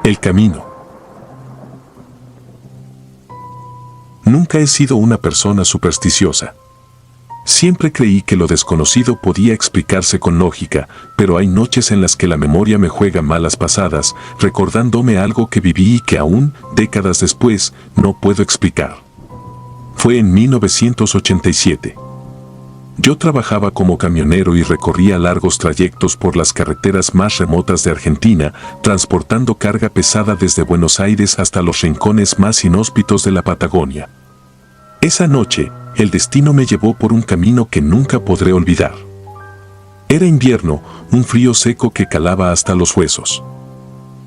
El camino. Nunca he sido una persona supersticiosa. Siempre creí que lo desconocido podía explicarse con lógica, pero hay noches en las que la memoria me juega malas pasadas, recordándome algo que viví y que aún, décadas después, no puedo explicar. Fue en 1987. Yo trabajaba como camionero y recorría largos trayectos por las carreteras más remotas de Argentina, transportando carga pesada desde Buenos Aires hasta los rincones más inhóspitos de la Patagonia. Esa noche, el destino me llevó por un camino que nunca podré olvidar. Era invierno, un frío seco que calaba hasta los huesos.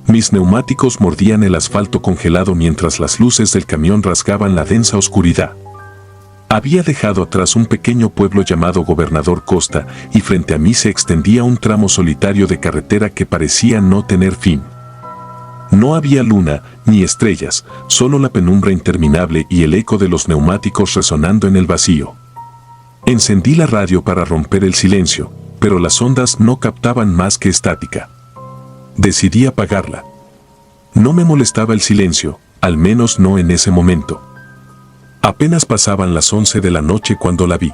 Mis neumáticos mordían el asfalto congelado mientras las luces del camión rasgaban la densa oscuridad. Había dejado atrás un pequeño pueblo llamado Gobernador Costa y frente a mí se extendía un tramo solitario de carretera que parecía no tener fin. No había luna ni estrellas, solo la penumbra interminable y el eco de los neumáticos resonando en el vacío. Encendí la radio para romper el silencio, pero las ondas no captaban más que estática. Decidí apagarla. No me molestaba el silencio, al menos no en ese momento. Apenas pasaban las 11 de la noche cuando la vi.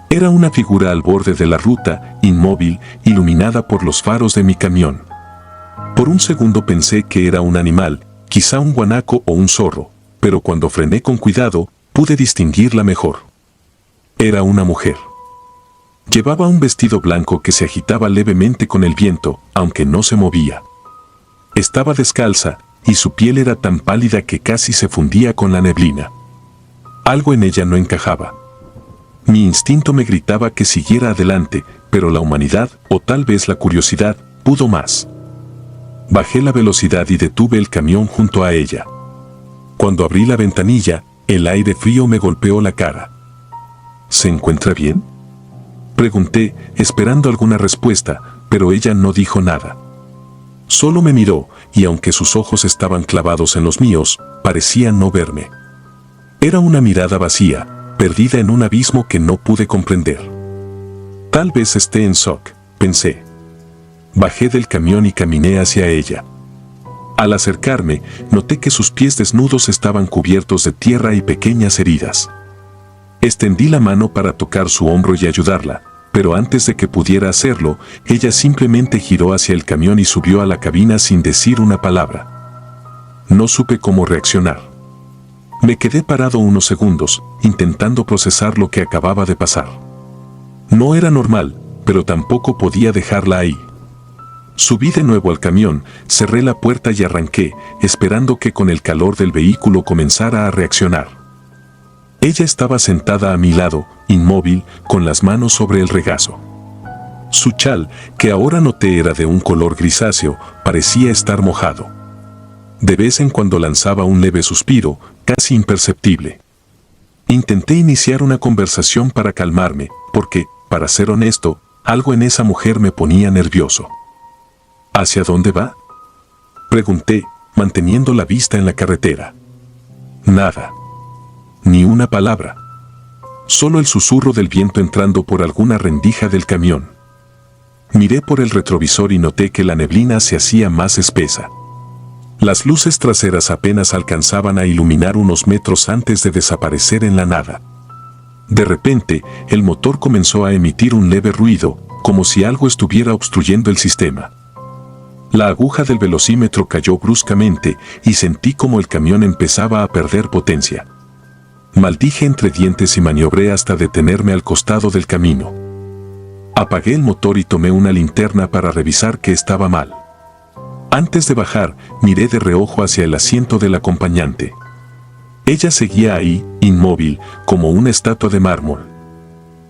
Era una figura al borde de la ruta, inmóvil, iluminada por los faros de mi camión. Por un segundo pensé que era un animal, quizá un guanaco o un zorro, pero cuando frené con cuidado, pude distinguirla mejor. Era una mujer. Llevaba un vestido blanco que se agitaba levemente con el viento, aunque no se movía. Estaba descalza, y su piel era tan pálida que casi se fundía con la neblina. Algo en ella no encajaba. Mi instinto me gritaba que siguiera adelante, pero la humanidad, o tal vez la curiosidad, pudo más. Bajé la velocidad y detuve el camión junto a ella. Cuando abrí la ventanilla, el aire frío me golpeó la cara. ¿Se encuentra bien?, pregunté, esperando alguna respuesta, pero ella no dijo nada. Solo me miró, y aunque sus ojos estaban clavados en los míos, parecía no verme. Era una mirada vacía, perdida en un abismo que no pude comprender. Tal vez esté en shock, pensé. Bajé del camión y caminé hacia ella. Al acercarme, noté que sus pies desnudos estaban cubiertos de tierra y pequeñas heridas. Extendí la mano para tocar su hombro y ayudarla, pero antes de que pudiera hacerlo, ella simplemente giró hacia el camión y subió a la cabina sin decir una palabra. No supe cómo reaccionar. Me quedé parado unos segundos, intentando procesar lo que acababa de pasar. No era normal, pero tampoco podía dejarla ahí. Subí de nuevo al camión, cerré la puerta y arranqué, esperando que con el calor del vehículo comenzara a reaccionar. Ella estaba sentada a mi lado, inmóvil, con las manos sobre el regazo. Su chal, que ahora noté era de un color grisáceo, parecía estar mojado. De vez en cuando lanzaba un leve suspiro, casi imperceptible. Intenté iniciar una conversación para calmarme, porque, para ser honesto, algo en esa mujer me ponía nervioso. ¿Hacia dónde va?, pregunté, manteniendo la vista en la carretera. Nada. Ni una palabra. Solo el susurro del viento entrando por alguna rendija del camión. Miré por el retrovisor y noté que la neblina se hacía más espesa. Las luces traseras apenas alcanzaban a iluminar unos metros antes de desaparecer en la nada. De repente, el motor comenzó a emitir un leve ruido, como si algo estuviera obstruyendo el sistema. La aguja del velocímetro cayó bruscamente y sentí como el camión empezaba a perder potencia. Maldije entre dientes y maniobré hasta detenerme al costado del camino. Apagué el motor y tomé una linterna para revisar qué estaba mal. Antes de bajar, miré de reojo hacia el asiento del acompañante. Ella seguía ahí, inmóvil, como una estatua de mármol.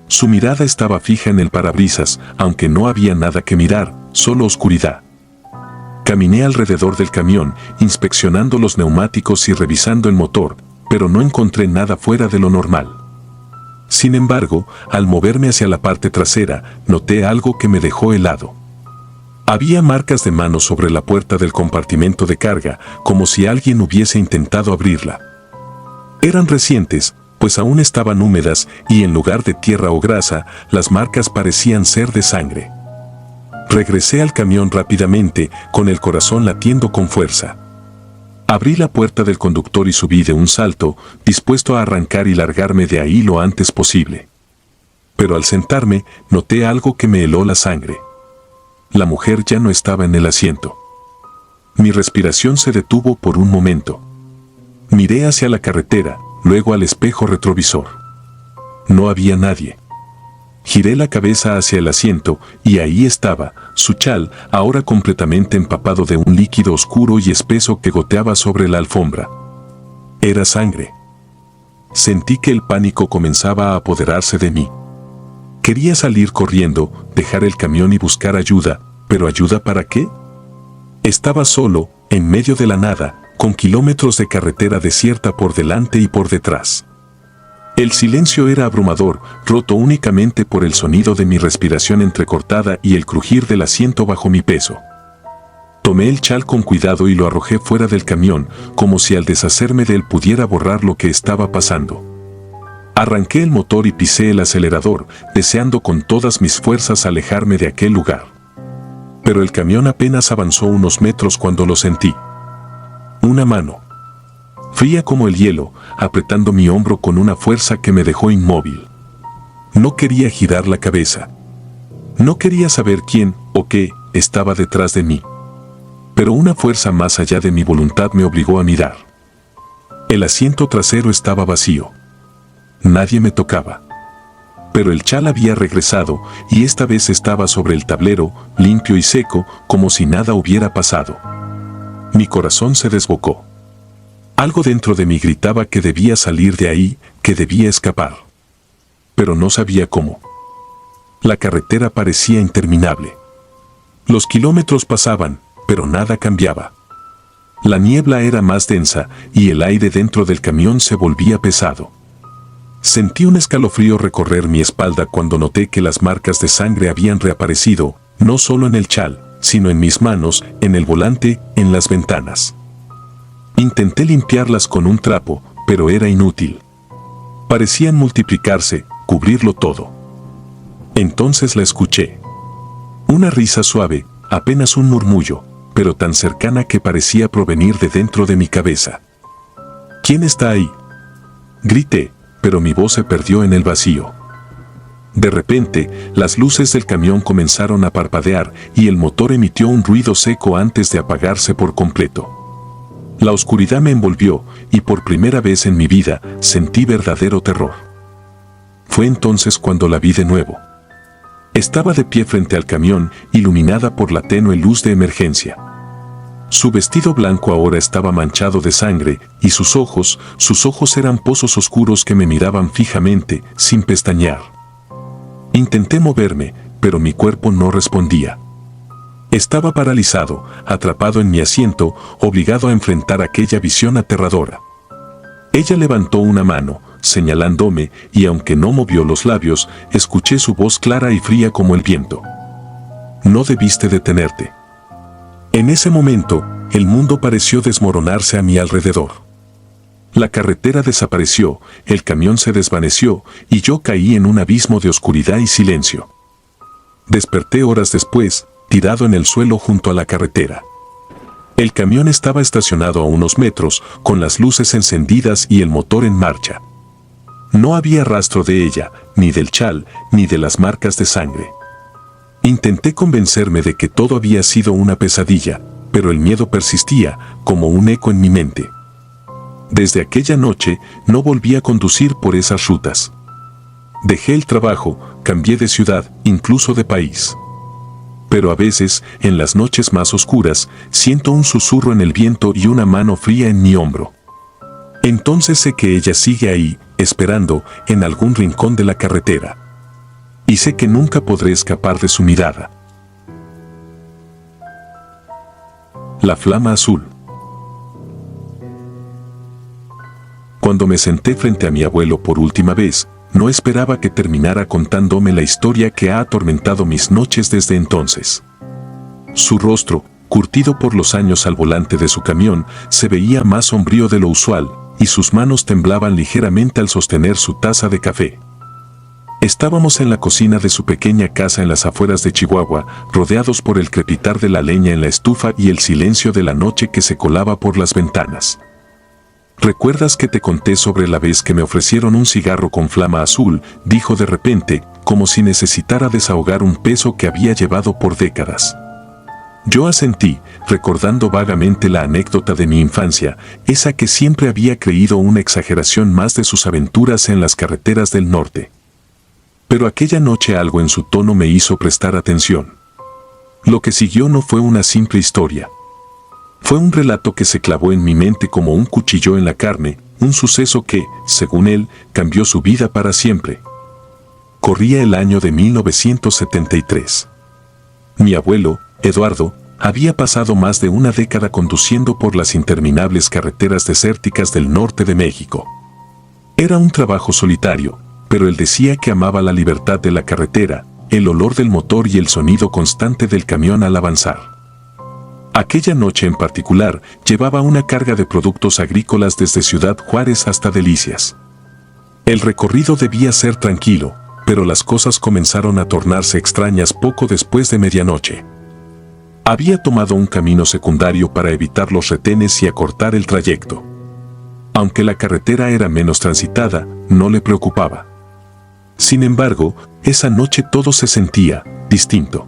Su mirada estaba fija en el parabrisas, aunque no había nada que mirar, solo oscuridad. Caminé alrededor del camión, inspeccionando los neumáticos y revisando el motor, pero no encontré nada fuera de lo normal. Sin embargo, al moverme hacia la parte trasera, noté algo que me dejó helado. Había marcas de manos sobre la puerta del compartimento de carga, como si alguien hubiese intentado abrirla. Eran recientes, pues aún estaban húmedas y en lugar de tierra o grasa, las marcas parecían ser de sangre. Regresé al camión rápidamente, con el corazón latiendo con fuerza. Abrí la puerta del conductor y subí de un salto, dispuesto a arrancar y largarme de ahí lo antes posible. Pero al sentarme, noté algo que me heló la sangre. La mujer ya no estaba en el asiento. Mi respiración se detuvo por un momento. Miré hacia la carretera, luego al espejo retrovisor. No había nadie. Giré la cabeza hacia el asiento y ahí estaba, su chal, ahora completamente empapado de un líquido oscuro y espeso que goteaba sobre la alfombra. Era sangre. Sentí que el pánico comenzaba a apoderarse de mí. Quería salir corriendo, dejar el camión y buscar ayuda, pero ¿ayuda para qué? Estaba solo, en medio de la nada, con kilómetros de carretera desierta por delante y por detrás. El silencio era abrumador, roto únicamente por el sonido de mi respiración entrecortada y el crujir del asiento bajo mi peso. Tomé el chal con cuidado y lo arrojé fuera del camión, como si al deshacerme de él pudiera borrar lo que estaba pasando. Arranqué el motor y pisé el acelerador, deseando con todas mis fuerzas alejarme de aquel lugar. Pero el camión apenas avanzó unos metros cuando lo sentí. Una mano, fría como el hielo, apretando mi hombro con una fuerza que me dejó inmóvil. No quería girar la cabeza. No quería saber quién o qué estaba detrás de mí. Pero una fuerza más allá de mi voluntad me obligó a mirar. El asiento trasero estaba vacío. Nadie me tocaba. Pero el chal había regresado y esta vez estaba sobre el tablero, limpio y seco, como si nada hubiera pasado. Mi corazón se desbocó. Algo dentro de mí gritaba que debía salir de ahí, que debía escapar. Pero no sabía cómo. La carretera parecía interminable. Los kilómetros pasaban, pero nada cambiaba. La niebla era más densa y el aire dentro del camión se volvía pesado. Sentí un escalofrío recorrer mi espalda cuando noté que las marcas de sangre habían reaparecido, no solo en el chal, sino en mis manos, en el volante, en las ventanas. Intenté limpiarlas con un trapo, pero era inútil. Parecían multiplicarse, cubrirlo todo. Entonces la escuché. Una risa suave, apenas un murmullo, pero tan cercana que parecía provenir de dentro de mi cabeza. ¿Quién está ahí?, grité, pero mi voz se perdió en el vacío. De repente, las luces del camión comenzaron a parpadear y el motor emitió un ruido seco antes de apagarse por completo. La oscuridad me envolvió y por primera vez en mi vida sentí verdadero terror. Fue entonces cuando la vi de nuevo. Estaba de pie frente al camión, iluminada por la tenue luz de emergencia. Su vestido blanco ahora estaba manchado de sangre y sus ojos eran pozos oscuros que me miraban fijamente, sin pestañear. Intenté moverme, pero mi cuerpo no respondía. Estaba paralizado, atrapado en mi asiento, obligado a enfrentar aquella visión aterradora. Ella levantó una mano, señalándome, y aunque no movió los labios, escuché su voz clara y fría como el viento. No debiste detenerte. En ese momento, el mundo pareció desmoronarse a mi alrededor. La carretera desapareció, el camión se desvaneció, y yo caí en un abismo de oscuridad y silencio. Desperté horas después, tirado en el suelo junto a la carretera. El camión estaba estacionado a unos metros, con las luces encendidas y el motor en marcha. No había rastro de ella, ni del chal, ni de las marcas de sangre. Intenté convencerme de que todo había sido una pesadilla, pero el miedo persistía, como un eco en mi mente. Desde aquella noche, no volví a conducir por esas rutas. Dejé el trabajo, cambié de ciudad, incluso de país. Pero a veces, en las noches más oscuras, siento un susurro en el viento y una mano fría en mi hombro. Entonces sé que ella sigue ahí, esperando, en algún rincón de la carretera. Y sé que nunca podré escapar de su mirada. La flama azul. Cuando me senté frente a mi abuelo por última vez, no esperaba que terminara contándome la historia que ha atormentado mis noches desde entonces. Su rostro, curtido por los años al volante de su camión, se veía más sombrío de lo usual, y sus manos temblaban ligeramente al sostener su taza de café. Estábamos en la cocina de su pequeña casa en las afueras de Chihuahua, rodeados por el crepitar de la leña en la estufa y el silencio de la noche que se colaba por las ventanas. ¿Recuerdas que te conté sobre la vez que me ofrecieron un cigarro con flama azul?, dijo de repente, como si necesitara desahogar un peso que había llevado por décadas. Yo asentí, recordando vagamente la anécdota de mi infancia, esa que siempre había creído una exageración más de sus aventuras en las carreteras del norte. Pero aquella noche algo en su tono me hizo prestar atención. Lo que siguió no fue una simple historia. Fue un relato que se clavó en mi mente como un cuchillo en la carne, un suceso que, según él, cambió su vida para siempre. Corría el año de 1973. Mi abuelo, Eduardo, había pasado más de una década conduciendo por las interminables carreteras desérticas del norte de México. Era un trabajo solitario, pero él decía que amaba la libertad de la carretera, el olor del motor y el sonido constante del camión al avanzar. Aquella noche en particular, llevaba una carga de productos agrícolas desde Ciudad Juárez hasta Delicias. El recorrido debía ser tranquilo, pero las cosas comenzaron a tornarse extrañas poco después de medianoche. Había tomado un camino secundario para evitar los retenes y acortar el trayecto. Aunque la carretera era menos transitada, no le preocupaba. Sin embargo, esa noche todo se sentía distinto.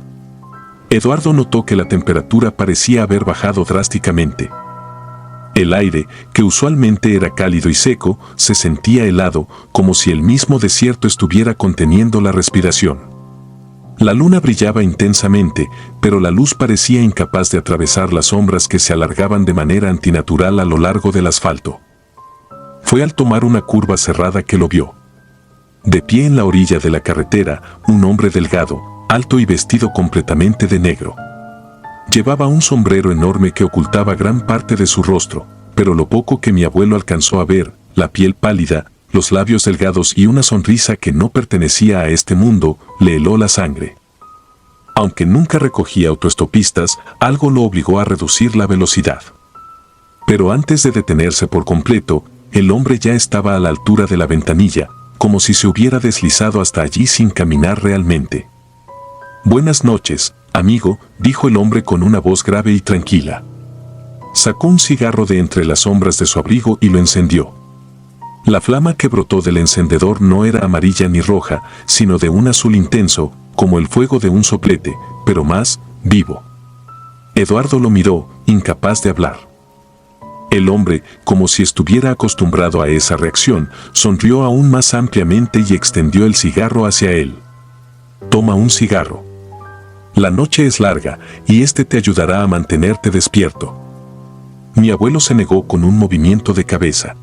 Eduardo notó que la temperatura parecía haber bajado drásticamente. El aire, que usualmente era cálido y seco, se sentía helado, como si el mismo desierto estuviera conteniendo la respiración. La luna brillaba intensamente, pero la luz parecía incapaz de atravesar las sombras que se alargaban de manera antinatural a lo largo del asfalto. Fue al tomar una curva cerrada que lo vio. De pie en la orilla de la carretera, un hombre delgado, alto y vestido completamente de negro. Llevaba un sombrero enorme que ocultaba gran parte de su rostro, pero lo poco que mi abuelo alcanzó a ver, la piel pálida, los labios delgados y una sonrisa que no pertenecía a este mundo, le heló la sangre. Aunque nunca recogía autoestopistas, algo lo obligó a reducir la velocidad. Pero antes de detenerse por completo, el hombre ya estaba a la altura de la ventanilla, como si se hubiera deslizado hasta allí sin caminar realmente. «Buenas noches, amigo», dijo el hombre con una voz grave y tranquila. Sacó un cigarro de entre las sombras de su abrigo y lo encendió. La flama que brotó del encendedor no era amarilla ni roja, sino de un azul intenso, como el fuego de un soplete, pero más vivo. Eduardo lo miró, incapaz de hablar. El hombre, como si estuviera acostumbrado a esa reacción, sonrió aún más ampliamente y extendió el cigarro hacia él. «Toma un cigarro. La noche es larga, y este te ayudará a mantenerte despierto». Mi abuelo se negó con un movimiento de cabeza.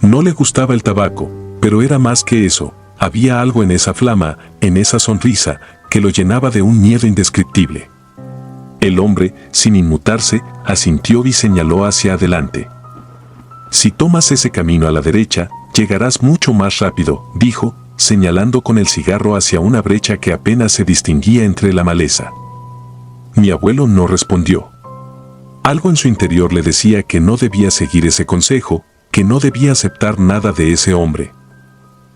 No le gustaba el tabaco, pero era más que eso, había algo en esa flama, en esa sonrisa, que lo llenaba de un miedo indescriptible. El hombre, sin inmutarse, asintió y señaló hacia adelante. «Si tomas ese camino a la derecha, llegarás mucho más rápido», dijo, señalando con el cigarro hacia una brecha que apenas se distinguía entre la maleza. Mi abuelo no respondió. Algo en su interior le decía que no debía seguir ese consejo, que no debía aceptar nada de ese hombre.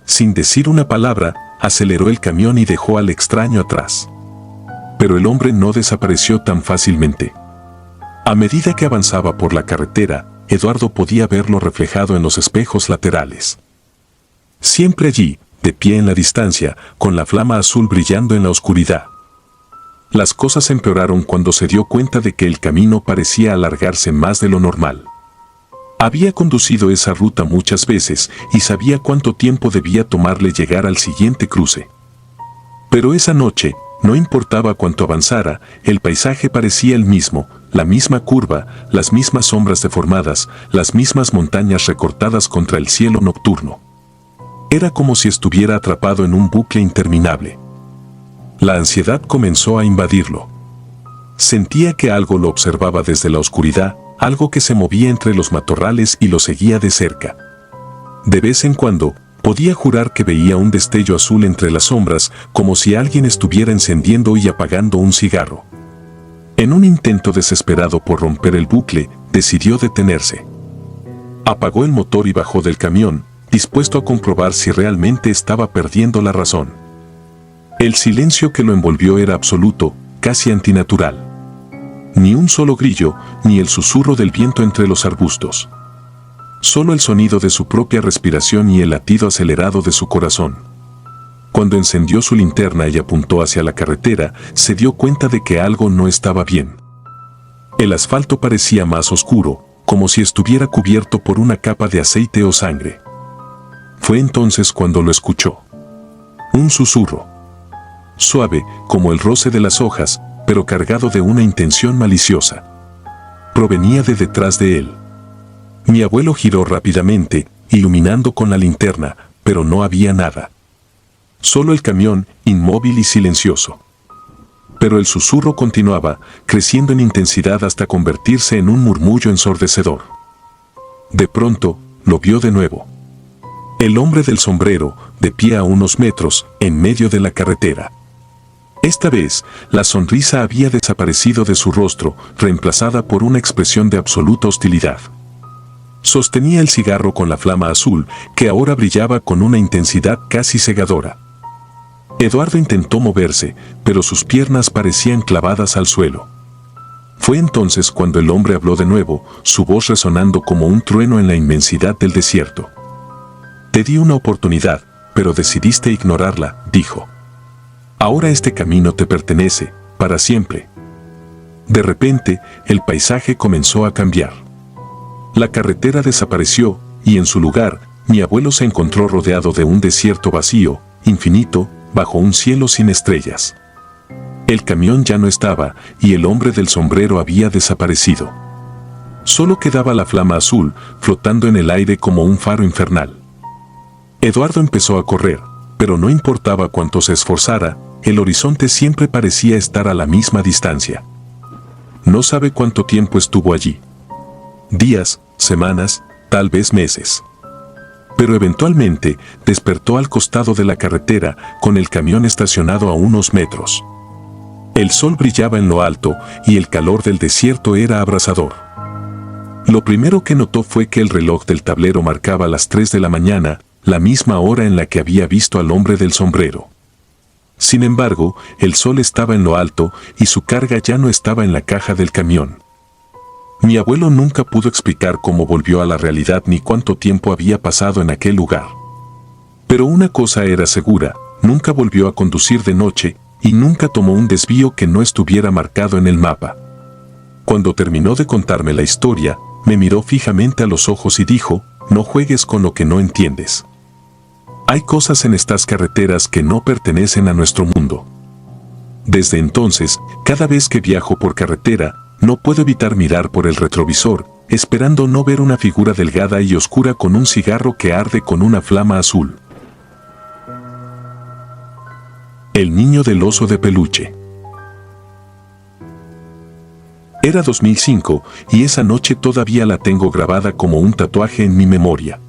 Sin decir una palabra, aceleró el camión y dejó al extraño atrás. Pero el hombre no desapareció tan fácilmente. A medida que avanzaba por la carretera, Eduardo podía verlo reflejado en los espejos laterales. Siempre allí, de pie en la distancia, con la flama azul brillando en la oscuridad. Las cosas empeoraron cuando se dio cuenta de que el camino parecía alargarse más de lo normal. Había conducido esa ruta muchas veces y sabía cuánto tiempo debía tomarle llegar al siguiente cruce. Pero esa noche, no importaba cuánto avanzara, el paisaje parecía el mismo, la misma curva, las mismas sombras deformadas, las mismas montañas recortadas contra el cielo nocturno. Era como si estuviera atrapado en un bucle interminable. La ansiedad comenzó a invadirlo. Sentía que algo lo observaba desde la oscuridad, algo que se movía entre los matorrales y lo seguía de cerca. De vez en cuando, podía jurar que veía un destello azul entre las sombras, como si alguien estuviera encendiendo y apagando un cigarro. En un intento desesperado por romper el bucle, decidió detenerse. Apagó el motor y bajó del camión, dispuesto a comprobar si realmente estaba perdiendo la razón. El silencio que lo envolvió era absoluto, casi antinatural. Ni un solo grillo, ni el susurro del viento entre los arbustos. Solo el sonido de su propia respiración y el latido acelerado de su corazón. Cuando encendió su linterna y apuntó hacia la carretera, se dio cuenta de que algo no estaba bien. El asfalto parecía más oscuro, como si estuviera cubierto por una capa de aceite o sangre. Fue entonces cuando lo escuchó. Un susurro. Suave, como el roce de las hojas, pero cargado de una intención maliciosa. Provenía de detrás de él. Mi abuelo giró rápidamente, iluminando con la linterna, pero no había nada. Solo el camión, inmóvil y silencioso. Pero el susurro continuaba, creciendo en intensidad hasta convertirse en un murmullo ensordecedor. De pronto, lo vio de nuevo. El hombre del sombrero, de pie a unos metros, en medio de la carretera. Esta vez, la sonrisa había desaparecido de su rostro, reemplazada por una expresión de absoluta hostilidad. Sostenía el cigarro con la flama azul, que ahora brillaba con una intensidad casi cegadora. Eduardo intentó moverse, pero sus piernas parecían clavadas al suelo. Fue entonces cuando el hombre habló de nuevo, su voz resonando como un trueno en la inmensidad del desierto. Te di una oportunidad, pero decidiste ignorarla, dijo. Ahora este camino te pertenece, para siempre. De repente, el paisaje comenzó a cambiar. La carretera desapareció, y en su lugar, mi abuelo se encontró rodeado de un desierto vacío, infinito, bajo un cielo sin estrellas. El camión ya no estaba, y el hombre del sombrero había desaparecido. Solo quedaba la flama azul, flotando en el aire como un faro infernal. Eduardo empezó a correr, pero no importaba cuánto se esforzara, el horizonte siempre parecía estar a la misma distancia. No sabe cuánto tiempo estuvo allí. Días, semanas, tal vez meses. Pero eventualmente despertó al costado de la carretera, con el camión estacionado a unos metros. El sol brillaba en lo alto y el calor del desierto era abrasador. Lo primero que notó fue que el reloj del tablero marcaba las 3 de la mañana, la misma hora en la que había visto al hombre del sombrero. Sin embargo, el sol estaba en lo alto y su carga ya no estaba en la caja del camión. Mi abuelo nunca pudo explicar cómo volvió a la realidad ni cuánto tiempo había pasado en aquel lugar. Pero una cosa era segura, nunca volvió a conducir de noche y nunca tomó un desvío que no estuviera marcado en el mapa. Cuando terminó de contarme la historia, me miró fijamente a los ojos y dijo, no juegues con lo que no entiendes. Hay cosas en estas carreteras que no pertenecen a nuestro mundo. Desde entonces, cada vez que viajo por carretera, no puedo evitar mirar por el retrovisor, esperando no ver una figura delgada y oscura con un cigarro que arde con una flama azul. El niño del oso de peluche. Era 2005 y esa noche todavía la tengo grabada como un tatuaje en mi memoria.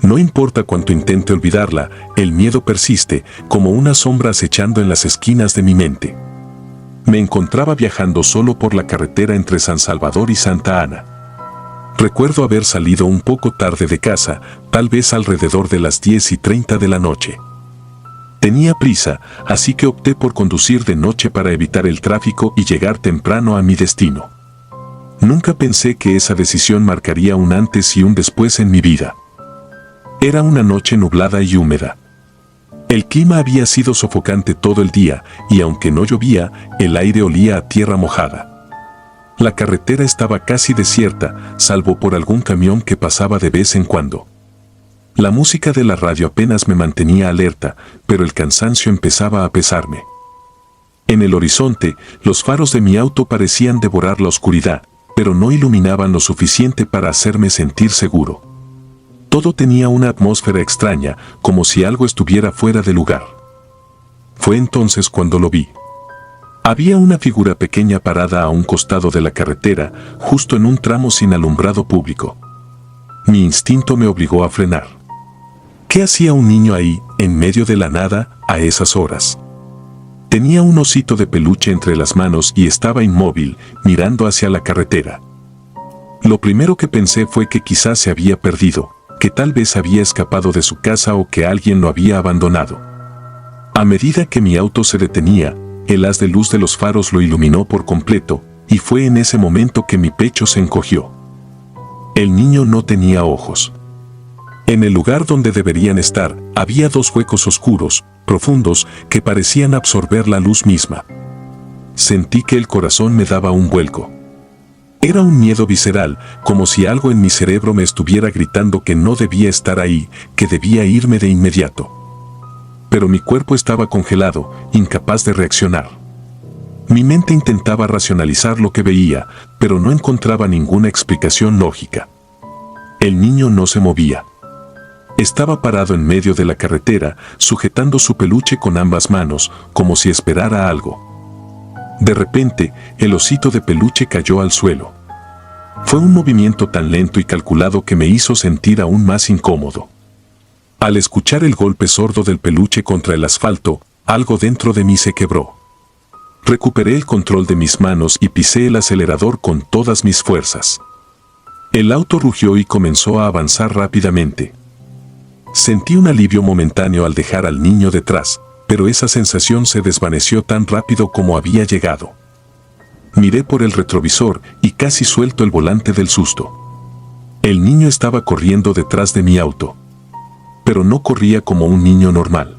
No importa cuánto intente olvidarla, el miedo persiste, como una sombra acechando en las esquinas de mi mente. Me encontraba viajando solo por la carretera entre San Salvador y Santa Ana. Recuerdo haber salido un poco tarde de casa, tal vez alrededor de las 10:30 de la noche. Tenía prisa, así que opté por conducir de noche para evitar el tráfico y llegar temprano a mi destino. Nunca pensé que esa decisión marcaría un antes y un después en mi vida. Era una noche nublada y húmeda. El clima había sido sofocante todo el día, y aunque no llovía, el aire olía a tierra mojada. La carretera estaba casi desierta, salvo por algún camión que pasaba de vez en cuando. La música de la radio apenas me mantenía alerta, pero el cansancio empezaba a pesarme. En el horizonte, los faros de mi auto parecían devorar la oscuridad, pero no iluminaban lo suficiente para hacerme sentir seguro. Todo tenía una atmósfera extraña, como si algo estuviera fuera de lugar. Fue entonces cuando lo vi. Había una figura pequeña parada a un costado de la carretera, justo en un tramo sin alumbrado público. Mi instinto me obligó a frenar. ¿Qué hacía un niño ahí, en medio de la nada, a esas horas? Tenía un osito de peluche entre las manos y estaba inmóvil, mirando hacia la carretera. Lo primero que pensé fue que quizás se había perdido, que tal vez había escapado de su casa o que alguien lo había abandonado. A medida que mi auto se detenía, el haz de luz de los faros lo iluminó por completo, y fue en ese momento que mi pecho se encogió. El niño no tenía ojos. En el lugar donde deberían estar, había dos huecos oscuros, profundos, que parecían absorber la luz misma. Sentí que el corazón me daba un vuelco. Era un miedo visceral, como si algo en mi cerebro me estuviera gritando que no debía estar ahí, que debía irme de inmediato. Pero mi cuerpo estaba congelado, incapaz de reaccionar. Mi mente intentaba racionalizar lo que veía, pero no encontraba ninguna explicación lógica. El niño no se movía. Estaba parado en medio de la carretera, sujetando su peluche con ambas manos, como si esperara algo. De repente, el osito de peluche cayó al suelo. Fue un movimiento tan lento y calculado que me hizo sentir aún más incómodo. Al escuchar el golpe sordo del peluche contra el asfalto, algo dentro de mí se quebró. Recuperé el control de mis manos y pisé el acelerador con todas mis fuerzas. El auto rugió y comenzó a avanzar rápidamente. Sentí un alivio momentáneo al dejar al niño detrás, pero esa sensación se desvaneció tan rápido como había llegado. Miré por el retrovisor y casi suelto el volante del susto. El niño estaba corriendo detrás de mi auto. Pero no corría como un niño normal.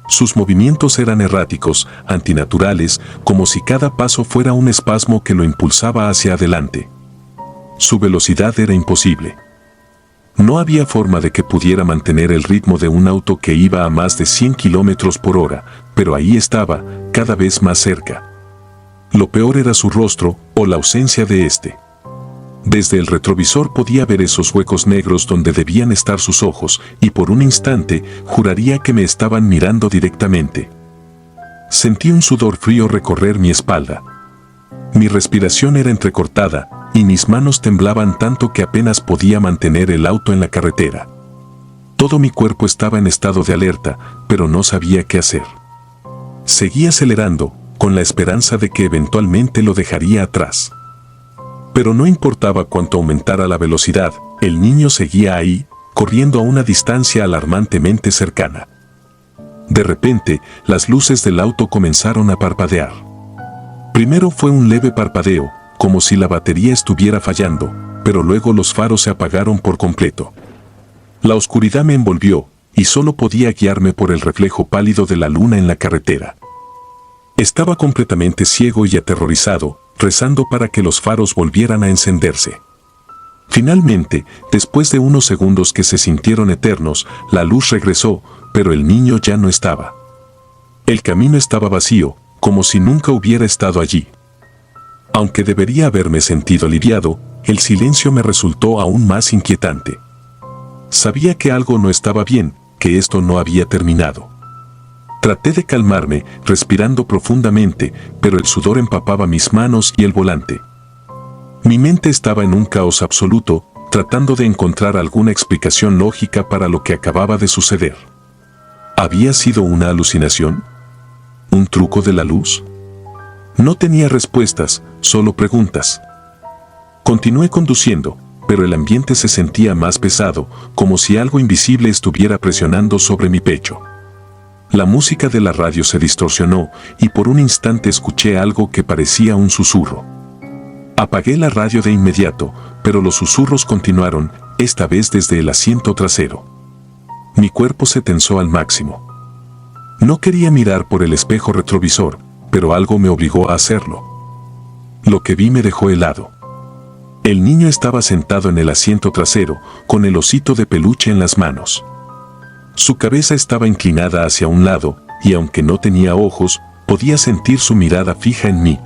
Sus movimientos eran erráticos, antinaturales, como si cada paso fuera un espasmo que lo impulsaba hacia adelante. Su velocidad era imposible. No había forma de que pudiera mantener el ritmo de un auto que iba a más de 100 kilómetros por hora, pero ahí estaba, cada vez más cerca. Lo peor era su rostro, o la ausencia de este. Desde el retrovisor podía ver esos huecos negros donde debían estar sus ojos, y por un instante juraría que me estaban mirando directamente. Sentí un sudor frío recorrer mi espalda. Mi respiración era entrecortada, y mis manos temblaban tanto que apenas podía mantener el auto en la carretera. Todo mi cuerpo estaba en estado de alerta, pero no sabía qué hacer. Seguí acelerando, con la esperanza de que eventualmente lo dejaría atrás. Pero no importaba cuánto aumentara la velocidad, el niño seguía ahí, corriendo a una distancia alarmantemente cercana. De repente, las luces del auto comenzaron a parpadear. Primero fue un leve parpadeo, como si la batería estuviera fallando, pero luego los faros se apagaron por completo. La oscuridad me envolvió, y solo podía guiarme por el reflejo pálido de la luna en la carretera. Estaba completamente ciego y aterrorizado, rezando para que los faros volvieran a encenderse. Finalmente, después de unos segundos que se sintieron eternos, la luz regresó, pero el niño ya no estaba. El camino estaba vacío, como si nunca hubiera estado allí. Aunque debería haberme sentido aliviado, el silencio me resultó aún más inquietante. Sabía que algo no estaba bien, que esto no había terminado. Traté de calmarme, respirando profundamente, pero el sudor empapaba mis manos y el volante. Mi mente estaba en un caos absoluto, tratando de encontrar alguna explicación lógica para lo que acababa de suceder. ¿Había sido una alucinación? ¿Un truco de la luz? No tenía respuestas, solo preguntas. Continué conduciendo, pero el ambiente se sentía más pesado, como si algo invisible estuviera presionando sobre mi pecho. La música de la radio se distorsionó y por un instante escuché algo que parecía un susurro. Apagué la radio de inmediato, pero los susurros continuaron, esta vez desde el asiento trasero. Mi cuerpo se tensó al máximo. No quería mirar por el espejo retrovisor, pero algo me obligó a hacerlo. Lo que vi me dejó helado. El niño estaba sentado en el asiento trasero, con el osito de peluche en las manos. Su cabeza estaba inclinada hacia un lado, y aunque no tenía ojos, podía sentir su mirada fija en mí.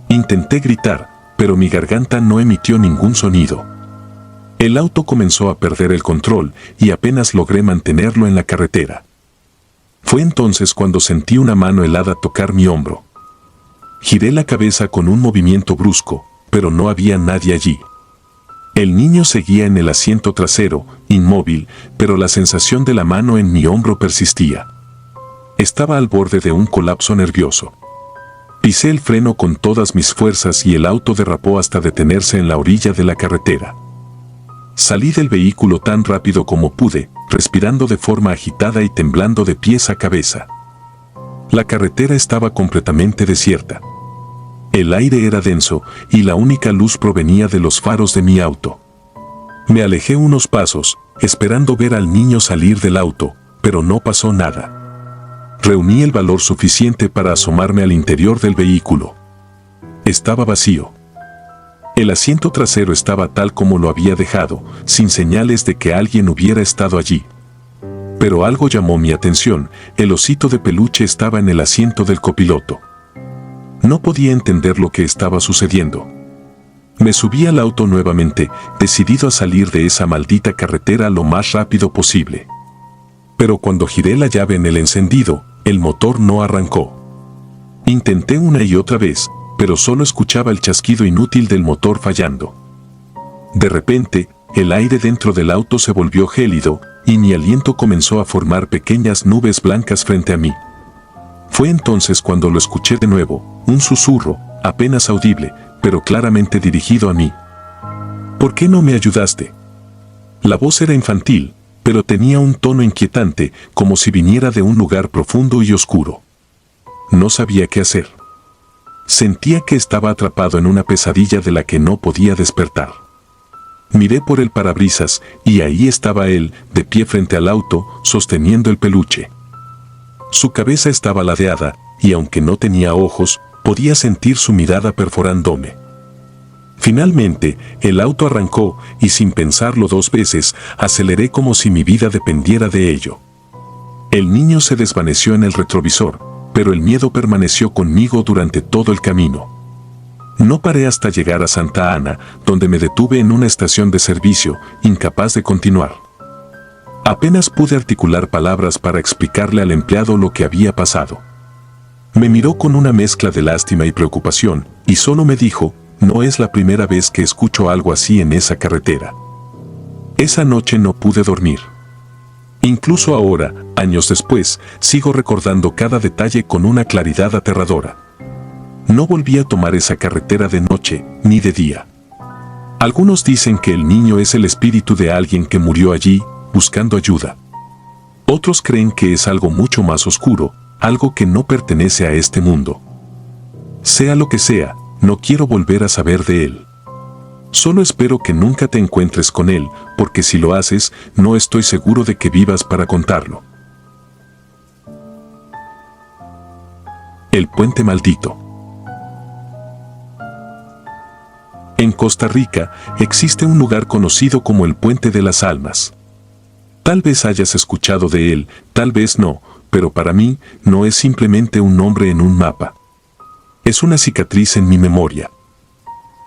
Intenté gritar, pero mi garganta no emitió ningún sonido. El auto comenzó a perder el control, y apenas logré mantenerlo en la carretera. Fue entonces cuando sentí una mano helada tocar mi hombro. Giré la cabeza con un movimiento brusco, pero no había nadie allí. El niño seguía en el asiento trasero, inmóvil, pero la sensación de la mano en mi hombro persistía. Estaba al borde de un colapso nervioso. Pisé el freno con todas mis fuerzas y el auto derrapó hasta detenerse en la orilla de la carretera. Salí del vehículo tan rápido como pude, respirando de forma agitada y temblando de pies a cabeza. La carretera estaba completamente desierta. El aire era denso y la única luz provenía de los faros de mi auto. Me alejé unos pasos, esperando ver al niño salir del auto, pero no pasó nada. Reuní el valor suficiente para asomarme al interior del vehículo. Estaba vacío. El asiento trasero estaba tal como lo había dejado, sin señales de que alguien hubiera estado allí. Pero algo llamó mi atención: el osito de peluche estaba en el asiento del copiloto. No podía entender lo que estaba sucediendo. Me subí al auto nuevamente, decidido a salir de esa maldita carretera lo más rápido posible. Pero cuando giré la llave en el encendido, el motor no arrancó. Intenté una y otra vez, pero solo escuchaba el chasquido inútil del motor fallando. De repente, el aire dentro del auto se volvió gélido y mi aliento comenzó a formar pequeñas nubes blancas frente a mí. Fue entonces cuando lo escuché de nuevo, un susurro, apenas audible, pero claramente dirigido a mí. ¿Por qué no me ayudaste? La voz era infantil, pero tenía un tono inquietante, como si viniera de un lugar profundo y oscuro. No sabía qué hacer. Sentía que estaba atrapado en una pesadilla de la que no podía despertar. Miré por el parabrisas y ahí estaba él, de pie frente al auto, sosteniendo el peluche. Su cabeza estaba ladeada y aunque no tenía ojos, podía sentir su mirada perforándome. Finalmente, el auto arrancó y sin pensarlo dos veces, aceleré como si mi vida dependiera de ello. El niño se desvaneció en el retrovisor, pero el miedo permaneció conmigo durante todo el camino. No paré hasta llegar a Santa Ana, donde me detuve en una estación de servicio, incapaz de continuar. Apenas pude articular palabras para explicarle al empleado lo que había pasado. Me miró con una mezcla de lástima y preocupación, y solo me dijo: no es la primera vez que escucho algo así en esa carretera. Esa noche no pude dormir. Incluso ahora, años después, sigo recordando cada detalle con una claridad aterradora. No volví a tomar esa carretera de noche, ni de día. Algunos dicen que el niño es el espíritu de alguien que murió allí, buscando ayuda. Otros creen que es algo mucho más oscuro, algo que no pertenece a este mundo. Sea lo que sea, no quiero volver a saber de él. Solo espero que nunca te encuentres con él, porque si lo haces, no estoy seguro de que vivas para contarlo. El puente maldito. En Costa Rica existe un lugar conocido como el Puente de las Almas. Tal vez hayas escuchado de él, tal vez no, pero para mí no es simplemente un nombre en un mapa. Es una cicatriz en mi memoria.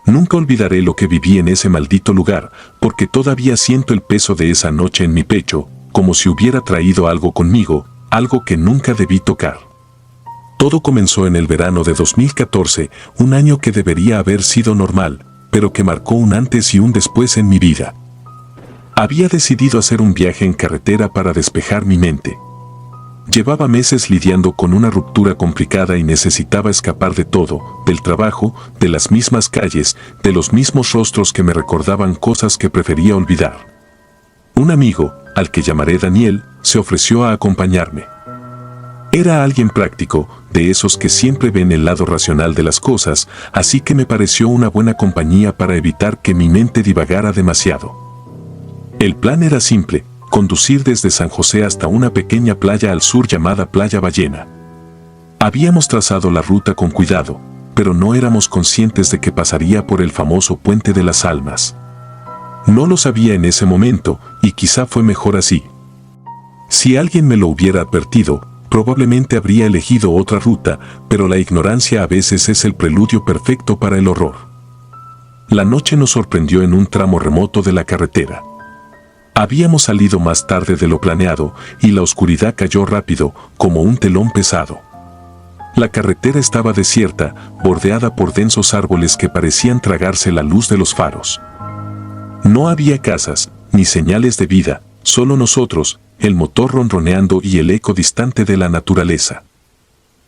Nunca olvidaré lo que viví en ese maldito lugar, porque todavía siento el peso de esa noche en mi pecho, como si hubiera traído algo conmigo, algo que nunca debí tocar. Todo comenzó en el verano de 2014, un año que debería haber sido normal, pero que marcó un antes y un después en mi vida. Había decidido hacer un viaje en carretera para despejar mi mente. Llevaba meses lidiando con una ruptura complicada y necesitaba escapar de todo, del trabajo, de las mismas calles, de los mismos rostros que me recordaban cosas que prefería olvidar. Un amigo, al que llamaré Daniel, se ofreció a acompañarme. Era alguien práctico, de esos que siempre ven el lado racional de las cosas, así que me pareció una buena compañía para evitar que mi mente divagara demasiado. El plan era simple: conducir desde San José hasta una pequeña playa al sur llamada Playa Ballena. Habíamos trazado la ruta con cuidado, pero no éramos conscientes de que pasaría por el famoso Puente de las Almas. No lo sabía en ese momento, y quizá fue mejor así. Si alguien me lo hubiera advertido, probablemente habría elegido otra ruta, pero la ignorancia a veces es el preludio perfecto para el horror. La noche nos sorprendió en un tramo remoto de la carretera. Habíamos salido más tarde de lo planeado, y la oscuridad cayó rápido, como un telón pesado. La carretera estaba desierta, bordeada por densos árboles que parecían tragarse la luz de los faros. No había casas, ni señales de vida, solo nosotros, el motor ronroneando y el eco distante de la naturaleza.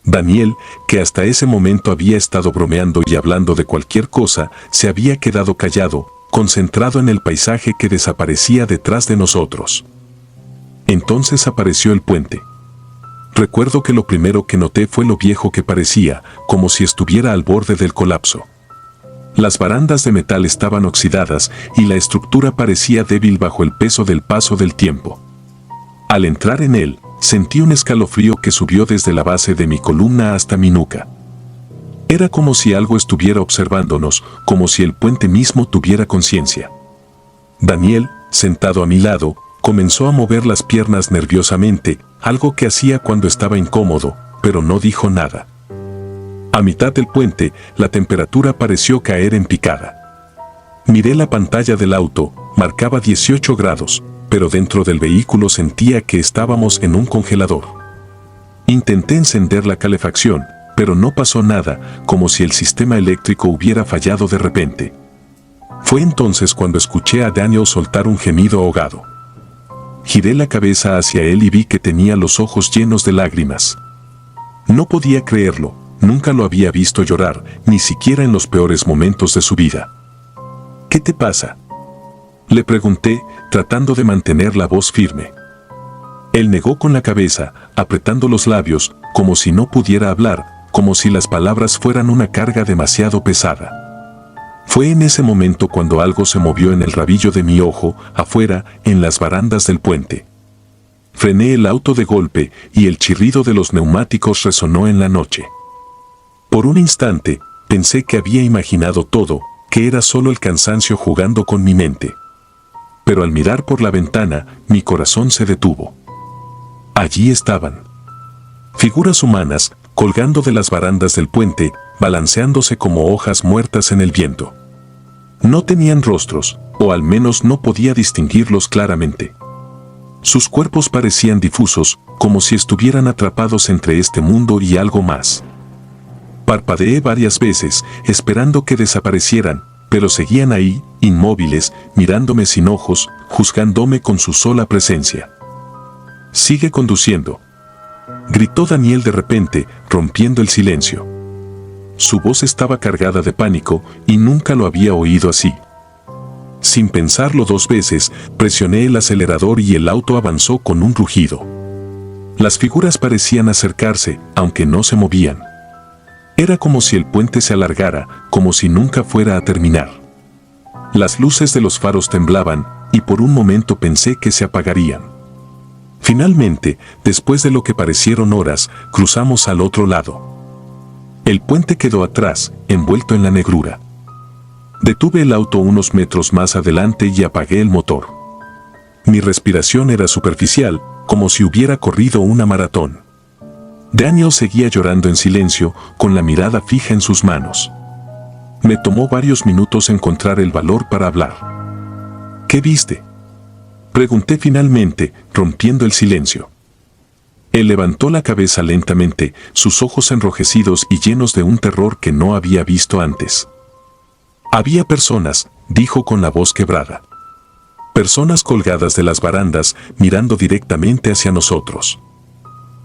Daniel, que hasta ese momento había estado bromeando y hablando de cualquier cosa, se había quedado callado, concentrado en el paisaje que desaparecía detrás de nosotros. Entonces apareció el puente. Recuerdo que lo primero que noté fue lo viejo que parecía, como si estuviera al borde del colapso. Las barandas de metal estaban oxidadas y la estructura parecía débil bajo el peso del paso del tiempo. Al entrar en él, sentí un escalofrío que subió desde la base de mi columna hasta mi nuca. Era como si algo estuviera observándonos, como si el puente mismo tuviera conciencia. Daniel, sentado a mi lado, comenzó a mover las piernas nerviosamente, algo que hacía cuando estaba incómodo, pero no dijo nada. A mitad del puente, la temperatura pareció caer en picada. Miré la pantalla del auto, marcaba 18 grados, pero dentro del vehículo sentía que estábamos en un congelador. Intenté encender la calefacción, pero no pasó nada, como si el sistema eléctrico hubiera fallado de repente. Fue entonces cuando escuché a Daniel soltar un gemido ahogado. Giré la cabeza hacia él y vi que tenía los ojos llenos de lágrimas. No podía creerlo, nunca lo había visto llorar, ni siquiera en los peores momentos de su vida. ¿Qué te pasa?, le pregunté, tratando de mantener la voz firme. Él negó con la cabeza, apretando los labios, como si no pudiera hablar, como si las palabras fueran una carga demasiado pesada. Fue en ese momento cuando algo se movió en el rabillo de mi ojo, afuera, en las barandas del puente. Frené el auto de golpe y el chirrido de los neumáticos resonó en la noche. Por un instante, pensé que había imaginado todo, que era solo el cansancio jugando con mi mente. Pero al mirar por la ventana, mi corazón se detuvo. Allí estaban. Figuras humanas, colgando de las barandas del puente, balanceándose como hojas muertas en el viento. No tenían rostros, o al menos no podía distinguirlos claramente. Sus cuerpos parecían difusos, como si estuvieran atrapados entre este mundo y algo más. Parpadeé varias veces, esperando que desaparecieran, pero seguían ahí, inmóviles, mirándome sin ojos, juzgándome con su sola presencia. «Sigue conduciendo», gritó Daniel de repente, rompiendo el silencio. Su voz estaba cargada de pánico y nunca lo había oído así. Sin pensarlo dos veces, presioné el acelerador y el auto avanzó con un rugido. Las figuras parecían acercarse, aunque no se movían. Era como si el puente se alargara, como si nunca fuera a terminar. Las luces de los faros temblaban, y por un momento pensé que se apagarían. Finalmente, después de lo que parecieron horas, cruzamos al otro lado. El puente quedó atrás, envuelto en la negrura. Detuve el auto unos metros más adelante y apagué el motor. Mi respiración era superficial, como si hubiera corrido una maratón. Daniel seguía llorando en silencio, con la mirada fija en sus manos. Me tomó varios minutos encontrar el valor para hablar. ¿Qué viste?, pregunté finalmente, rompiendo el silencio. Él levantó la cabeza lentamente, sus ojos enrojecidos y llenos de un terror que no había visto antes. Había personas, dijo con la voz quebrada. Personas colgadas de las barandas, mirando directamente hacia nosotros.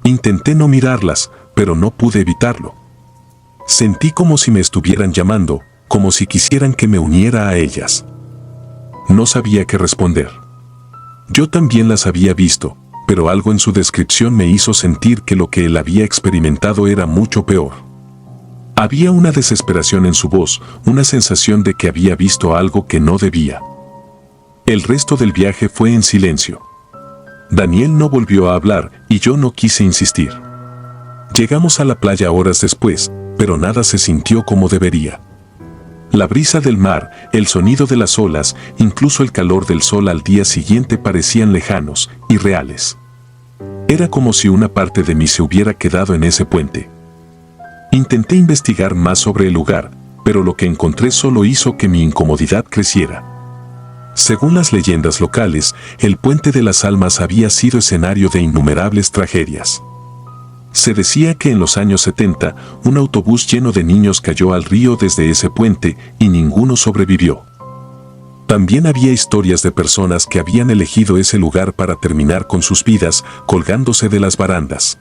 Intenté no mirarlas, pero no pude evitarlo. Sentí como si me estuvieran llamando, como si quisieran que me uniera a ellas. No sabía qué responder. Yo también las había visto, pero algo en su descripción me hizo sentir que lo que él había experimentado era mucho peor. Había una desesperación en su voz, una sensación de que había visto algo que no debía. El resto del viaje fue en silencio. Daniel no volvió a hablar y yo no quise insistir. Llegamos a la playa horas después, pero nada se sintió como debería. La brisa del mar, el sonido de las olas, incluso el calor del sol al día siguiente parecían lejanos, irreales. Era como si una parte de mí se hubiera quedado en ese puente. Intenté investigar más sobre el lugar, pero lo que encontré solo hizo que mi incomodidad creciera. Según las leyendas locales, el Puente de las Almas había sido escenario de innumerables tragedias. Se decía que en los años 70, un autobús lleno de niños cayó al río desde ese puente y ninguno sobrevivió. También había historias de personas que habían elegido ese lugar para terminar con sus vidas, colgándose de las barandas.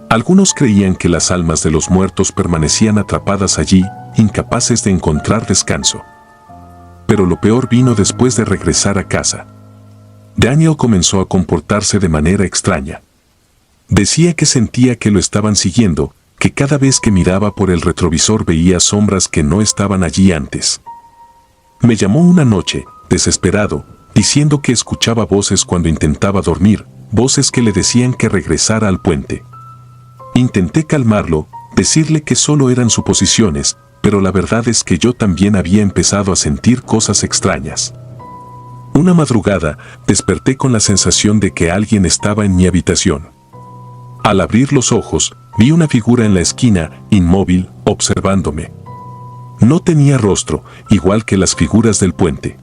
Algunos creían que las almas de los muertos permanecían atrapadas allí, incapaces de encontrar descanso. pero lo peor vino después de regresar a casa. Daniel comenzó a comportarse de manera extraña. Decía que sentía que lo estaban siguiendo, que cada vez que miraba por el retrovisor veía sombras que no estaban allí antes. Me llamó una noche, desesperado, diciendo que escuchaba voces cuando intentaba dormir, voces que le decían que regresara al puente. Intenté calmarlo, decirle que solo eran suposiciones, pero la verdad es que yo también había empezado a sentir cosas extrañas. Una madrugada, desperté con la sensación de que alguien estaba en mi habitación. Al abrir los ojos, vi una figura en la esquina, inmóvil, observándome. No tenía rostro, igual que las figuras del puente.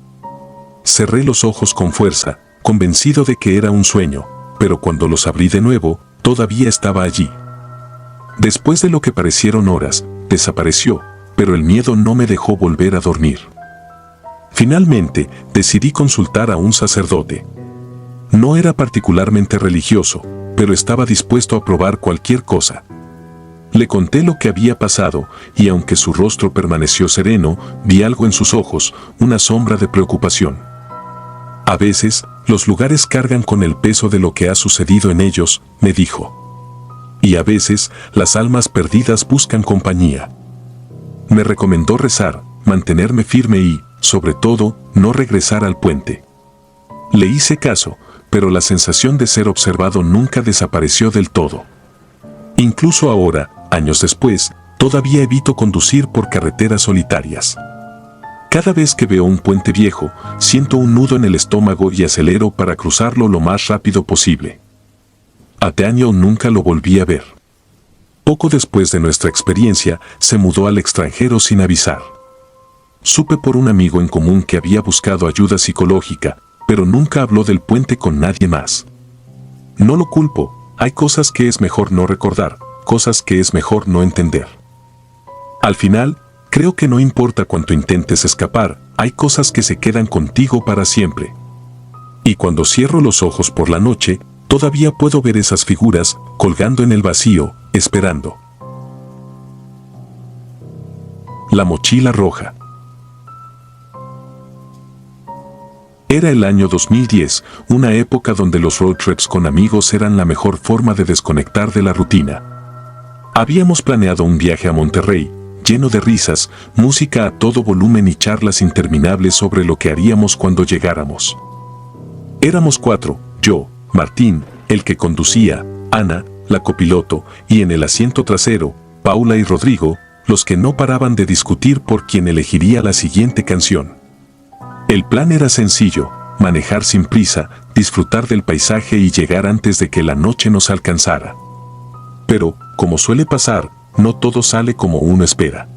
Cerré los ojos con fuerza, convencido de que era un sueño, pero cuando los abrí de nuevo, todavía estaba allí. Después de lo que parecieron horas, desapareció, pero el miedo no me dejó volver a dormir. Finalmente, decidí consultar a un sacerdote. No era particularmente religioso, pero estaba dispuesto a probar cualquier cosa. Le conté lo que había pasado, y aunque su rostro permaneció sereno, vi algo en sus ojos, una sombra de preocupación. A veces, los lugares cargan con el peso de lo que ha sucedido en ellos, me dijo. Y a veces, las almas perdidas buscan compañía. Me recomendó rezar, mantenerme firme y, sobre todo, no regresar al puente. Le hice caso, pero la sensación de ser observado nunca desapareció del todo. Incluso ahora, años después, todavía evito conducir por carreteras solitarias. Cada vez que veo un puente viejo, siento un nudo en el estómago y acelero para cruzarlo lo más rápido posible. A Daniel nunca lo volví a ver. Poco después de nuestra experiencia, se mudó al extranjero sin avisar. Supe por un amigo en común que había buscado ayuda psicológica, pero nunca habló del puente con nadie más. No lo culpo, hay cosas que es mejor no recordar, cosas que es mejor no entender. Al final, creo que no importa cuánto intentes escapar, hay cosas que se quedan contigo para siempre. Y cuando cierro los ojos por la noche, todavía puedo ver esas figuras colgando en el vacío, esperando. La mochila roja. Era el año 2010, una época donde los road trips con amigos eran la mejor forma de desconectar de la rutina. Habíamos planeado un viaje a Monterrey, lleno de risas, música a todo volumen y charlas interminables sobre lo que haríamos cuando llegáramos. Éramos 4, yo, Martín, el que conducía, Ana, la copiloto, y en el asiento trasero, Paula y Rodrigo, los que no paraban de discutir por quién elegiría la siguiente canción. El plan era sencillo, manejar sin prisa, disfrutar del paisaje y llegar antes de que la noche nos alcanzara. Pero, como suele pasar, no todo sale como uno espera.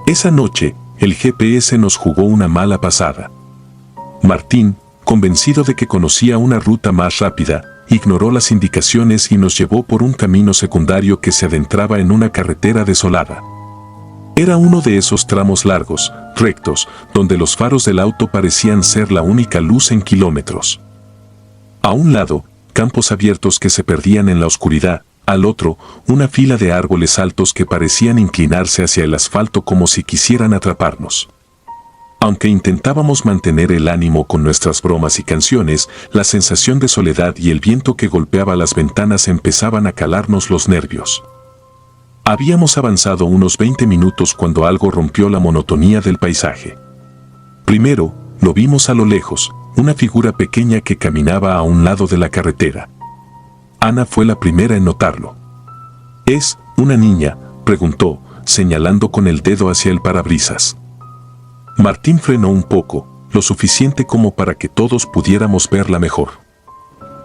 Esa noche, el GPS nos jugó una mala pasada. Martín, convencido de que conocía una ruta más rápida, ignoró las indicaciones y nos llevó por un camino secundario que se adentraba en una carretera desolada. Era uno de esos tramos largos, rectos, donde los faros del auto parecían ser la única luz en kilómetros. A un lado, campos abiertos que se perdían en la oscuridad, al otro, una fila de árboles altos que parecían inclinarse hacia el asfalto como si quisieran atraparnos. Aunque intentábamos mantener el ánimo con nuestras bromas y canciones, la sensación de soledad y el viento que golpeaba las ventanas empezaban a calarnos los nervios. Habíamos avanzado unos 20 minutos cuando algo rompió la monotonía del paisaje. Primero, lo vimos a lo lejos, una figura pequeña que caminaba a un lado de la carretera. Ana fue la primera en notarlo. ¿Es una niña?, preguntó, señalando con el dedo hacia el parabrisas. Martín frenó un poco, lo suficiente como para que todos pudiéramos verla mejor.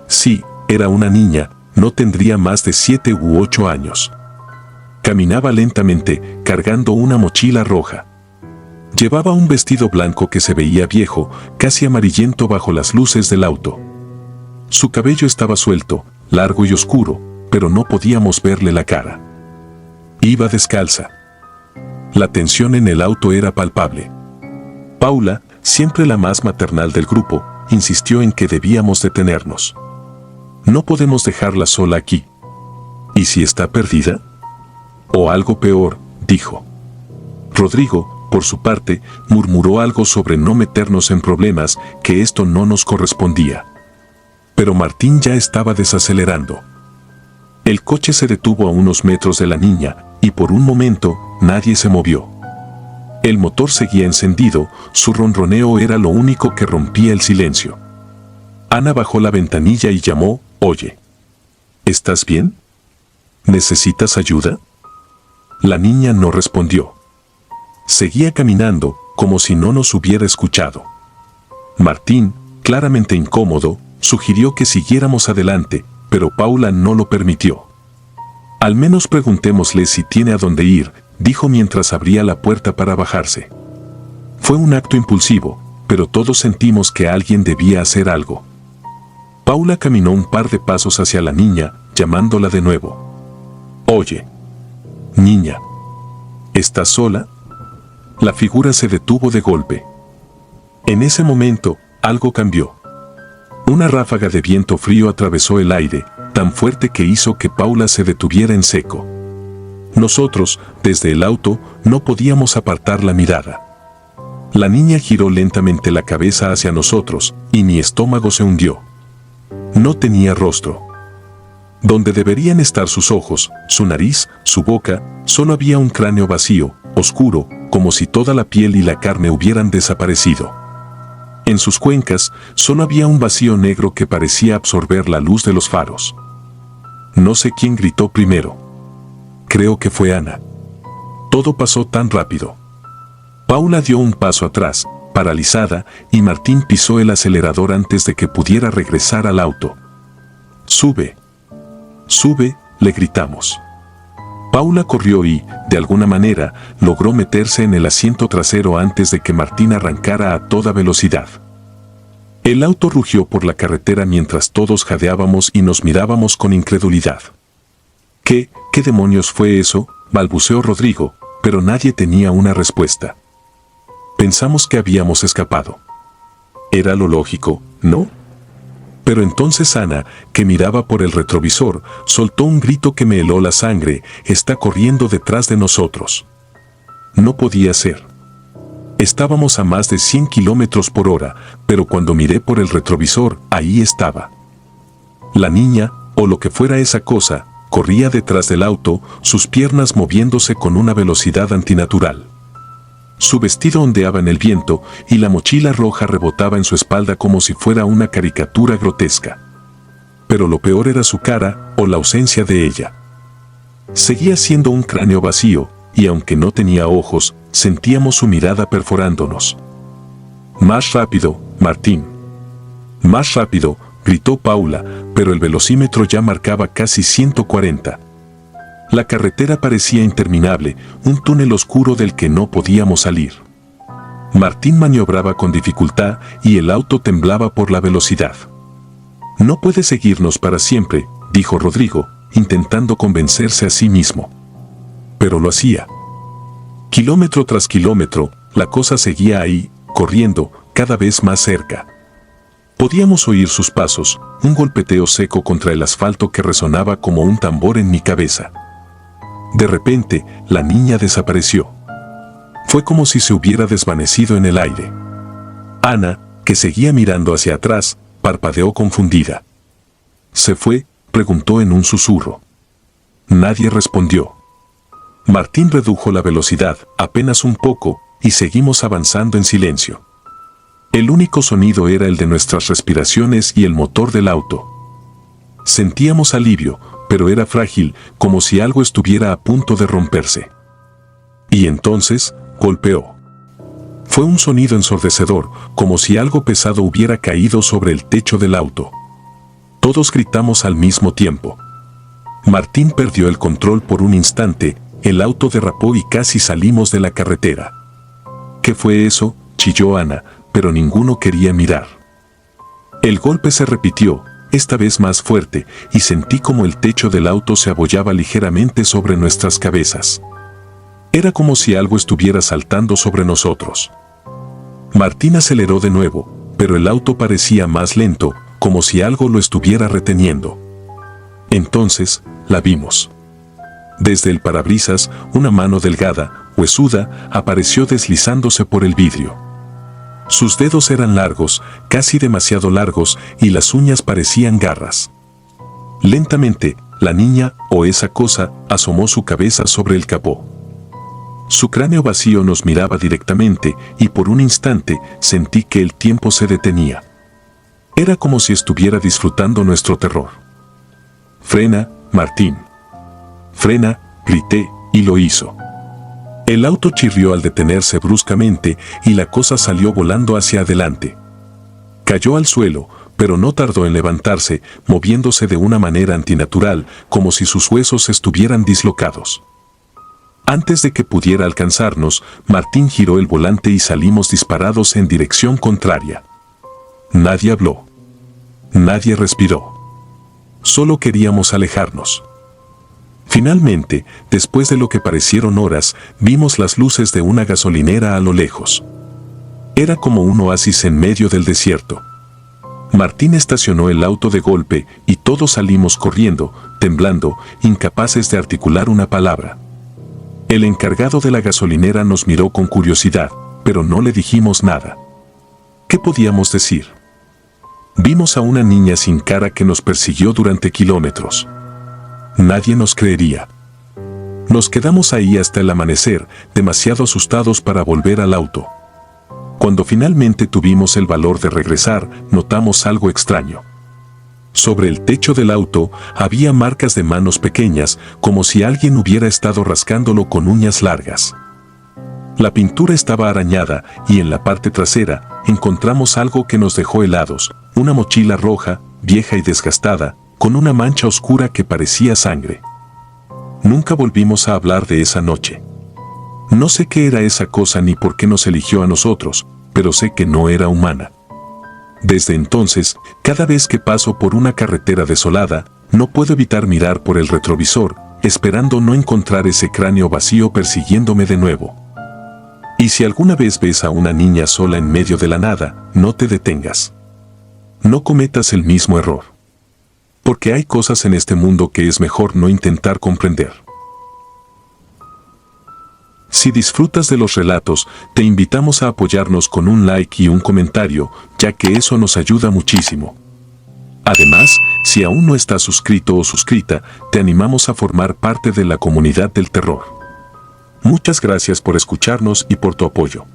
Sí, era una niña, no tendría más de 7 u 8 años. Caminaba lentamente, cargando una mochila roja. Llevaba un vestido blanco que se veía viejo, casi amarillento bajo las luces del auto. Su cabello estaba suelto, largo y oscuro, pero no podíamos verle la cara. Iba descalza. La tensión en el auto era palpable. Paula, siempre la más maternal del grupo, insistió en que debíamos detenernos. No podemos dejarla sola aquí. ¿Y si está perdida? O algo peor, dijo. Rodrigo, por su parte, murmuró algo sobre no meternos en problemas, que esto no nos correspondía. Pero Martín ya estaba desacelerando. El coche se detuvo a unos metros de la niña, y por un momento, nadie se movió. El motor seguía encendido, su ronroneo era lo único que rompía el silencio. Ana bajó la ventanilla y llamó: «Oye, ¿estás bien? ¿Necesitas ayuda?». La niña no respondió. Seguía caminando, como si no nos hubiera escuchado. Martín, claramente incómodo, sugirió que siguiéramos adelante, pero Paula no lo permitió. «Al menos preguntémosle si tiene a dónde ir», dijo mientras abría la puerta para bajarse. Fue un acto impulsivo, pero todos sentimos que alguien debía hacer algo. Paula caminó un par de pasos hacia la niña, llamándola de nuevo. «Oye, niña, ¿estás sola?». La figura se detuvo de golpe. En ese momento, algo cambió. Una ráfaga de viento frío atravesó el aire, tan fuerte que hizo que Paula se detuviera en seco. Nosotros, desde el auto, no podíamos apartar la mirada. La niña giró lentamente la cabeza hacia nosotros, y mi estómago se hundió. No tenía rostro. Donde deberían estar sus ojos, su nariz, su boca, solo había un cráneo vacío, oscuro, como si toda la piel y la carne hubieran desaparecido. En sus cuencas, solo había un vacío negro que parecía absorber la luz de los faros. No sé quién gritó primero. Creo que fue Ana. Todo pasó tan rápido. Paula dio un paso atrás, paralizada, y Martín pisó el acelerador antes de que pudiera regresar al auto. «Sube. Sube», le gritamos. Paula corrió y, de alguna manera, logró meterse en el asiento trasero antes de que Martín arrancara a toda velocidad. El auto rugió por la carretera mientras todos jadeábamos y nos mirábamos con incredulidad. ¿Qué demonios fue eso?», balbuceó Rodrigo, pero nadie tenía una respuesta. Pensamos que habíamos escapado. Era lo lógico, ¿no? Pero entonces Ana, que miraba por el retrovisor, soltó un grito que me heló la sangre: «Está corriendo detrás de nosotros». No podía ser. Estábamos a más de 100 kilómetros por hora, pero cuando miré por el retrovisor, ahí estaba. La niña, o lo que fuera esa cosa, corría detrás del auto, sus piernas moviéndose con una velocidad antinatural. Su vestido ondeaba en el viento y la mochila roja rebotaba en su espalda como si fuera una caricatura grotesca. Pero lo peor era su cara, o la ausencia de ella. Seguía siendo un cráneo vacío, y aunque no tenía ojos, sentíamos su mirada perforándonos. «Más rápido, Martín. Más rápido», gritó Paula, pero el velocímetro ya marcaba casi 140. La carretera parecía interminable, un túnel oscuro del que no podíamos salir. Martín maniobraba con dificultad y el auto temblaba por la velocidad. «No puede seguirnos para siempre», dijo Rodrigo, intentando convencerse a sí mismo. Pero lo hacía. Kilómetro tras kilómetro, la cosa seguía ahí, corriendo, cada vez más cerca. Podíamos oír sus pasos, un golpeteo seco contra el asfalto que resonaba como un tambor en mi cabeza. De repente, la niña desapareció. Fue como si se hubiera desvanecido en el aire. Ana, que seguía mirando hacia atrás, parpadeó confundida. «¿Se fue?», preguntó en un susurro. Nadie respondió. Martín redujo la velocidad, apenas un poco, y seguimos avanzando en silencio. El único sonido era el de nuestras respiraciones y el motor del auto. Sentíamos alivio, pero era frágil, como si algo estuviera a punto de romperse. Y entonces, golpeó. Fue un sonido ensordecedor, como si algo pesado hubiera caído sobre el techo del auto. Todos gritamos al mismo tiempo. Martín perdió el control por un instante, el auto derrapó y casi salimos de la carretera. «¿Qué fue eso?», chilló Ana, pero ninguno quería mirar. El golpe se repitió, esta vez más fuerte, y sentí como el techo del auto se abollaba ligeramente sobre nuestras cabezas. Era como si algo estuviera saltando sobre nosotros. Martín aceleró de nuevo, pero el auto parecía más lento, como si algo lo estuviera reteniendo. Entonces, la vimos. Desde el parabrisas, una mano delgada, huesuda, apareció deslizándose por el vidrio. Sus dedos eran largos, casi demasiado largos, y las uñas parecían garras. Lentamente, la niña, o esa cosa, asomó su cabeza sobre el capó. Su cráneo vacío nos miraba directamente, y por un instante sentí que el tiempo se detenía. Era como si estuviera disfrutando nuestro terror. «Frena, Martín. Frena», grité, y lo hizo. El auto chirrió al detenerse bruscamente y la cosa salió volando hacia adelante. Cayó al suelo, pero no tardó en levantarse, moviéndose de una manera antinatural, como si sus huesos estuvieran dislocados. Antes de que pudiera alcanzarnos, Martín giró el volante y salimos disparados en dirección contraria. Nadie habló. Nadie respiró. Solo queríamos alejarnos. Finalmente, después de lo que parecieron horas, vimos las luces de una gasolinera a lo lejos. Era como un oasis en medio del desierto. Martín estacionó el auto de golpe y todos salimos corriendo, temblando, incapaces de articular una palabra. El encargado de la gasolinera nos miró con curiosidad, pero no le dijimos nada. ¿Qué podíamos decir? Vimos a una niña sin cara que nos persiguió durante kilómetros. Nadie nos creería. Nos quedamos ahí hasta el amanecer, demasiado asustados para volver al auto. Cuando finalmente tuvimos el valor de regresar, notamos algo extraño. Sobre el techo del auto había marcas de manos pequeñas, como si alguien hubiera estado rascándolo con uñas largas. La pintura estaba arañada y en la parte trasera encontramos algo que nos dejó helados, una mochila roja, vieja y desgastada, con una mancha oscura que parecía sangre. Nunca volvimos a hablar de esa noche. No sé qué era esa cosa ni por qué nos eligió a nosotros, pero sé que no era humana. Desde entonces, cada vez que paso por una carretera desolada, no puedo evitar mirar por el retrovisor, esperando no encontrar ese cráneo vacío persiguiéndome de nuevo. Y si alguna vez ves a una niña sola en medio de la nada, no te detengas. No cometas el mismo error. Porque hay cosas en este mundo que es mejor no intentar comprender. Si disfrutas de los relatos, te invitamos a apoyarnos con un like y un comentario, ya que eso nos ayuda muchísimo. Además, si aún no estás suscrito o suscrita, te animamos a formar parte de la comunidad del terror. Muchas gracias por escucharnos y por tu apoyo.